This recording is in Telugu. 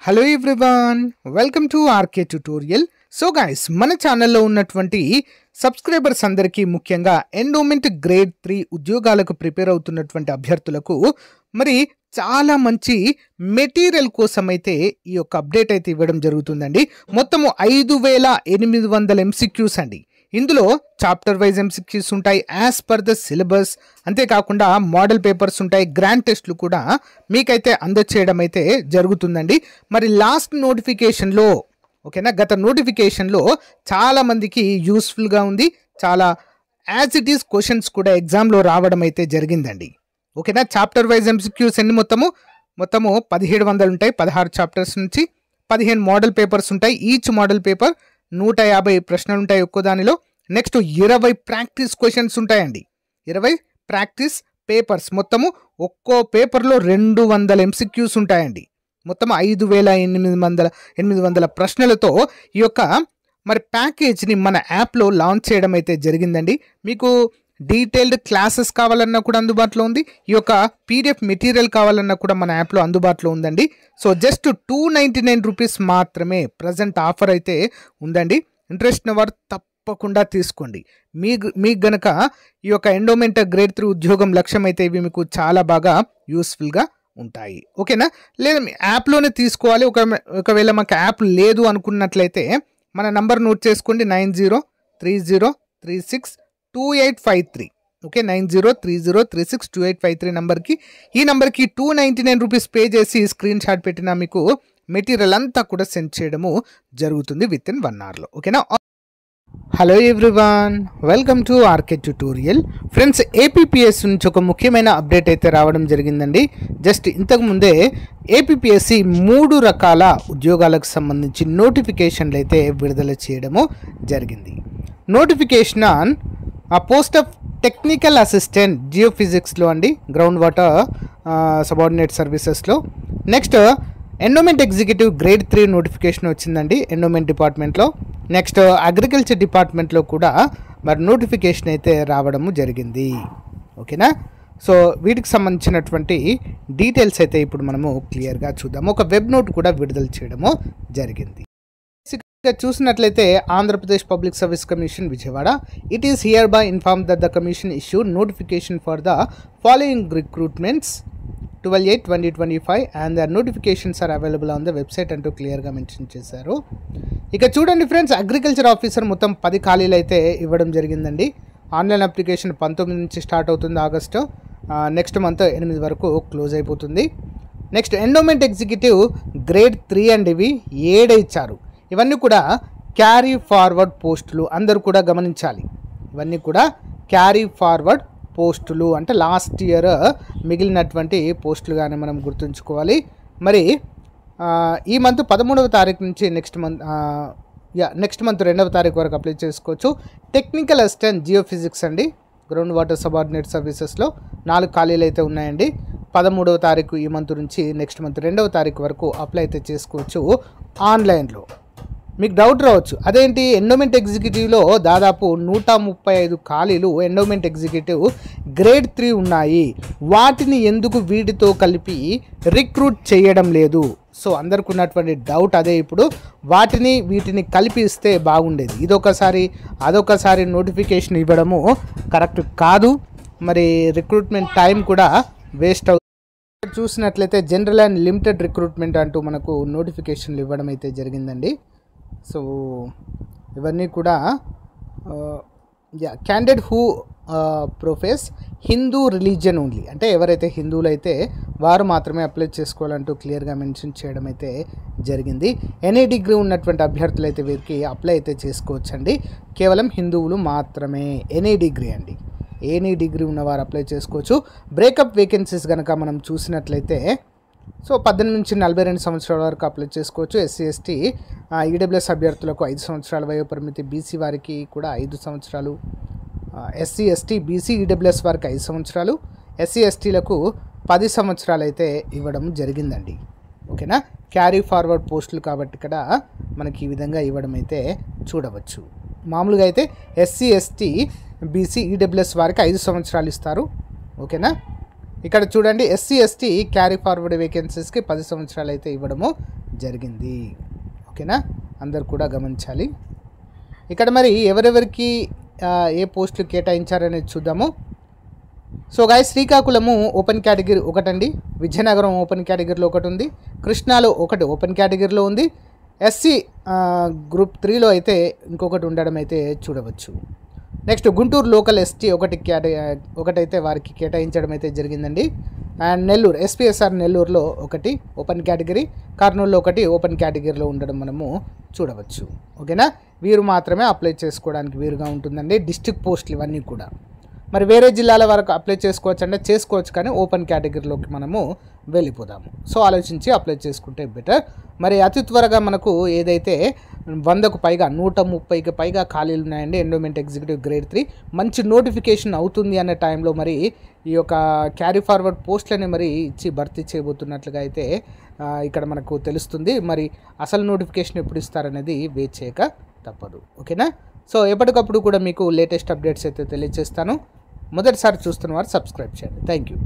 Hello everyone, welcome to RK tutorial. So guys, మన ఛానల్లో ఉన్నటువంటి సబ్స్క్రైబర్స్ అందరికీ, ముఖ్యంగా ఎండోమెంట్ గ్రేడ్ 3 ఉద్యోగాలకు ప్రిపేర్ అవుతున్నటువంటి అభ్యర్థులకు మరి చాలా మంచి మెటీరియల్ కోసం అయితే ఈ యొక్క అప్డేట్ అయితే ఇవ్వడం జరుగుతుందండి. మొత్తము 5800 ఎంసీక్యూస్ అండి. ఇందులో చాప్టర్ వైజ్ ఎంసీక్యూస్ ఉంటాయి యాజ్ పర్ ద సిలబస్. అంతేకాకుండా మోడల్ పేపర్స్ ఉంటాయి, గ్రాండ్ టెస్ట్లు కూడా మీకైతే అందచేయడం అయితే జరుగుతుందండి. మరి లాస్ట్ నోటిఫికేషన్లో ఓకేనా, గత నోటిఫికేషన్లో చాలా మందికి యూస్ఫుల్గా ఉంది. చాలా యాజ్ ఇట్ ఈస్ క్వశ్చన్స్ కూడా ఎగ్జామ్లో రావడం అయితే జరిగిందండి. ఓకేనా, చాప్టర్ వైజ్ ఎంసీక్యూస్ ఎన్ని మొత్తము 1700 ఉంటాయి. 16 చాప్టర్స్ నుంచి 15 మోడల్ పేపర్స్ ఉంటాయి. ఈచ్ మోడల్ పేపర్ 150 ప్రశ్నలు ఉంటాయి ఒక్కో దానిలో. నెక్స్ట్ 20 ప్రాక్టీస్ క్వశ్చన్స్ ఉంటాయండి. 20 ప్రాక్టీస్ పేపర్స్, మొత్తము ఒక్కో పేపర్లో 200 ఎంసీక్యూస్ ఉంటాయండి. మొత్తం 5800 ప్రశ్నలతో ఈ యొక్క మరి ప్యాకేజ్ని మన యాప్లో లాంచ్ చేయడం అయితే జరిగిందండి. మీకు డీటెయిల్డ్ క్లాసెస్ కావాలన్నా కూడా అందుబాటులో ఉంది. ఈ యొక్క పీడిఎఫ్ మెటీరియల్ కావాలన్నా కూడా మన యాప్లో అందుబాటులో ఉందండి. సో జస్ట్ 299 రూపీస్ మాత్రమే ప్రజెంట్ ఆఫర్ అయితే ఉందండి. ఇంట్రెస్ట్ ఉన్న వారు తప్పకుండా తీసుకోండి. మీకు గనక ఈ యొక్క ఎండోమెంట్ గ్రేడ్ 3 ఉద్యోగం లక్ష్యం అయితే ఇవి మీకు చాలా బాగా యూస్ఫుల్గా ఉంటాయి. ఓకేనా, లేదా మీ యాప్లోనే తీసుకోవాలి. ఒకవేళ మాకు యాప్ లేదు అనుకున్నట్లయితే మన నంబర్ నోట్ చేసుకోండి, 9030362853. ఓకే, 9030362853 నంబర్కి, ఈ నంబర్కి 299 రూపీస్ పే చేసి స్క్రీన్ షాట్ పెట్టినా మీకు మెటీరియల్ అంతా కూడా సెండ్ చేయడము జరుగుతుంది విత్ ఇన్ 1 అవర్లో. ఓకేనా. Hello everyone, welcome to RK tutorial. Friends, APPS నుంచి ఒక ముఖ్యమైన అప్డేట్ అయితే రావడం జరిగిందండి. జస్ట్ ఇంతకుముందే ఏపీపీఎస్సి 3 రకాల ఉద్యోగాలకు సంబంధించి నోటిఫికేషన్లు అయితే విడుదల చేయడము జరిగింది. Notification on post of technical assistant జియోఫిజిక్స్లో అండి, గ్రౌండ్ వాటర్ సబార్డినేట్ సర్వీసెస్లో. Next endowment executive grade 3 notification వచ్చిందండి ఎండోమెంట్ డిపార్ట్మెంట్లో. నెక్స్ట్ అగ్రికల్చర్ డిపార్ట్మెంట్లో కూడా మరి నోటిఫికేషన్ అయితే రావడము జరిగింది. ఓకేనా, సో వీటికి సంబంధించినటువంటి డీటెయిల్స్ అయితే ఇప్పుడు మనము క్లియర్గా చూద్దాము. ఒక వెబ్ నోట్ కూడా విడుదల చేయడము జరిగింది. చూసినట్లయితే Andhra Pradesh public service commission Vijayawada, it is here by inform that the commission issued notification for the following recruitments 12/8/2025 and the notifications are available on the website అంటూ క్లియర్గా మెన్షన్ చేశారు. ఇక చూడండి ఫ్రెండ్స్, అగ్రికల్చర్ ఆఫీసర్ మొత్తం 10 ఖాళీలు అయితే ఇవ్వడం జరిగిందండి. ఆన్లైన్ అప్లికేషన్ 19 నుంచి స్టార్ట్ అవుతుంది ఆగస్టు, నెక్స్ట్ మంత్ 8 వరకు క్లోజ్ అయిపోతుంది. Next endowment executive grade 3 and ఇవి 7 ఇచ్చారు. ఇవన్నీ కూడా క్యారీ ఫార్వర్డ్ పోస్టులు, అందరూ కూడా గమనించాలి. ఇవన్నీ కూడా క్యారీ ఫార్వర్డ్ పోస్టులు అంటే లాస్ట్ ఇయర్ మిగిలినటువంటి పోస్టులుగానే మనం గుర్తుంచుకోవాలి. మరి ఈ మంత్ 13వ తారీఖు నుంచి నెక్స్ట్ మంత్ 2వ తారీఖు వరకు అప్లై చేసుకోవచ్చు. టెక్నికల్ అసిస్టెంట్ జియోఫిజిక్స్ అండి, గ్రౌండ్ వాటర్ సబార్డినేట్ సర్వీసెస్లో 4 ఖాళీలు అయితే ఉన్నాయండి. 13వ తారీఖు ఈ మంత్ నుంచి నెక్స్ట్ మంత్ 2వ తారీఖు వరకు అప్లై అయితే చేసుకోవచ్చు ఆన్లైన్లో. మీకు డౌట్ రావచ్చు, అదేంటి ఎండోమెంట్ ఎగ్జిక్యూటివ్లో దాదాపు 135 ఖాళీలు ఎండోమెంట్ ఎగ్జిక్యూటివ్ గ్రేడ్ 3 ఉన్నాయి, వాటిని ఎందుకు వీటితో కలిపి రిక్రూట్ చేయడం లేదు? సో అందరికి ఉన్నటువంటి డౌట్ అదే. ఇప్పుడు వీటిని కలిపి ఇస్తే బాగుండేది. ఇదొకసారి అదొకసారి నోటిఫికేషన్ ఇవ్వడము కరెక్ట్ కాదు. మరి రిక్రూట్మెంట్ టైం కూడా వేస్ట్ అవుతుంది. చూసినట్లయితే జనరల్ అండ్ లిమిటెడ్ రిక్రూట్మెంట్ అంటూ మనకు నోటిఫికేషన్లు ఇవ్వడం అయితే జరిగిందండి. సో ఇవన్నీ కూడా candidate who profess Hindu religion only, అంటే ఎవరైతే హిందువులు అయితే వారు మాత్రమే అప్లై చేసుకోవాలంటూ క్లియర్గా మెన్షన్ చేయడం అయితే జరిగింది. ఎనీ డిగ్రీ ఉన్నటువంటి అభ్యర్థులు అయితే వీరికి అప్లై అయితే చేసుకోవచ్చండి. కేవలం హిందువులు మాత్రమే, ఎనీ డిగ్రీ అండి, ఎనీ డిగ్రీ ఉన్నవారు అప్లై చేసుకోవచ్చు. బ్రేకప్ వేకెన్సీస్ కనుక మనం చూసినట్లయితే సో 18 నుంచి 42 సంవత్సరాల వరకు అప్లై చేసుకోవచ్చు. ఎస్సీ ఎస్టీ ఈడబ్ల్యూఎస్ అభ్యర్థులకు 5 సంవత్సరాల వయో పరిమితి, బీసీ వారికి కూడా 5 సంవత్సరాలు, ఎస్సీ ఎస్టీ బీసీ ఈడబ్ల్యూఎస్ వారికి 5 సంవత్సరాలు, ఎస్సీ ఎస్టీలకు 10 సంవత్సరాలు అయితే ఇవ్వడం జరిగిందండి. ఓకేనా, క్యారీ ఫార్వర్డ్ పోస్టులు కాబట్టి ఇక్కడ మనకి ఈ విధంగా ఇవ్వడం అయితే చూడవచ్చు. మామూలుగా అయితే ఎస్సీ ఎస్టీ బీసీ ఈడబ్ల్యూఎస్ వారికి 5 సంవత్సరాలు ఇస్తారు. ఓకేనా, ఇక్కడ చూడండి ఎస్సీ ఎస్టీ క్యారీ ఫార్వర్డ్ వేకెన్సీస్కి 10 సంవత్సరాలు అయితే ఇవ్వడము జరిగింది. ఓకేనా, అందరు కూడా గమనించాలి. ఇక్కడ మరి ఎవరెవరికి ఏ పోస్టులు కేటాయించారనేది చూద్దాము. So guys, Srikakulam open category ఒకటండి, విజయనగరం ఓపెన్ కేటగిరీలో ఒకటి ఉంది, కృష్ణాలో ఒకటి ఓపెన్ కేటగిరీలో ఉంది, ఎస్సీ గ్రూప్ 3లో అయితే ఇంకొకటి ఉండడం అయితే చూడవచ్చు. నెక్స్ట్ గుంటూరు లోకల్ ఎస్టీ ఒకటైతే వారికి కేటాయించడం అయితే జరిగిందండి. అండ్ నెల్లూరు ఎస్పీఎస్ఆర్ నెల్లూరులో ఒకటి ఓపెన్ కేటగిరీ, కర్నూలులో ఒకటి ఓపెన్ కేటగిరీలో ఉండడం మనము చూడవచ్చు. ఓకేనా, వీరు మాత్రమే అప్లై చేసుకోవడానికి వీరుగా ఉంటుందండి. డిస్ట్రిక్ట్ పోస్టులు ఇవన్నీ కూడా. మరి వేరే జిల్లాల వరకు అప్లై చేసుకోవచ్చు అంటే చేసుకోవచ్చు, కానీ ఓపెన్ కేటగిరీలోకి మనము వెళ్ళిపోదాము. సో ఆలోచించి అప్లై చేసుకుంటే బెటర్. మరి అతి త్వరగా మనకు ఏదైతే 100కు పైగా 130కి పైగా ఖాళీలు ఉన్నాయండి ఎండోమెంట్ ఎగ్జిక్యూటివ్ గ్రేడ్ 3. మంచి నోటిఫికేషన్ అవుతుంది అనే టైంలో మరి ఈ యొక్క క్యారీ ఫార్వర్డ్ పోస్టులని మరి ఇచ్చి భర్తీ చేయబోతున్నట్లుగా అయితే ఇక్కడ మనకు తెలుస్తుంది. మరి అసలు నోటిఫికేషన్ ఎప్పుడు ఇస్తారనేది వెయిట్ చేయక తప్పదు. ఓకేనా, సో ఎప్పటికప్పుడు కూడా మీకు లేటెస్ట్ అప్డేట్స్ అయితే తెలియజేస్తాను. మొదటిసారి చూస్తున్న వారు సబ్స్క్రైబ్ చేయండి. Thank you.